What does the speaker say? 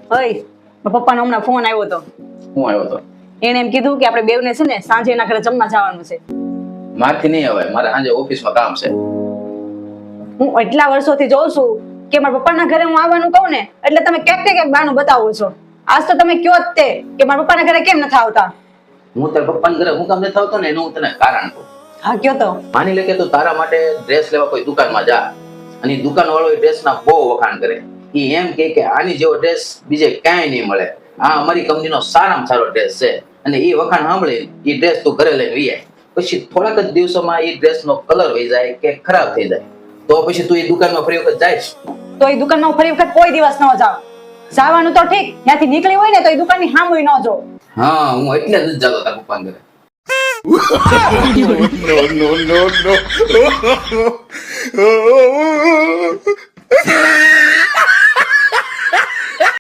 ઓય પપ્પાનો હમણાં ફોન આવ્યો હતો. હું આવ્યો તો એને એમ કીધું કે આપણે બેવને છે ને સાંજે એના ઘરે જમવા જવાનું છે. મારથી નહીં આવે, મારે સાંજે ઓફિસમાં કામ છે. હું એટલા વર્ષોથી જોઉં છું કે મારા પપ્પાના ઘરે હું આવવાનું કહું ને એટલે તમે ક્યાંક બહાનું બતાવો છો. આજ તો તમે કયો જ તે કે મારા પપ્પાના ઘરે કેમ નથી આવતા. હું તારા પપ્પાના ઘરે હું કામ નથી આવતો ને એનું હું તને કારણ કહું. હા કયો તો. માની લે કે તું તારા માટે ડ્રેસ લેવા કોઈ દુકાનમાં જા અને દુકાન વાળો એ ડ્રેસના બહુ વખાણ કરે. એ એમ કે આની જેવો ડ્રેસ બીજે ક્યાંય નહીં મળે, આ અમારી કંપનીનો સારામાં સારો ડ્રેસ છે. અને એ વખાણ સાંભળી એ ડ્રેસ તું ઘરે લઈને વી આય. પછી થોડાક જ દિવસોમાં એ ડ્રેસનો કલર વહી જાય કે ખરાબ થઈ જાય, તો પછી તું એ દુકાનમાં ફરી વખત જાય. તો એ દુકાનમાં હું ફરી વખત કોઈ દિવસ ન જાઉં. જવાનું તો ઠીક, ત્યાંથી નીકળી હોય ને તો એ દુકાનની સામે ન જો. હા, હું એટલે જ જાતો તારા પપ્પાના ઘરે. no.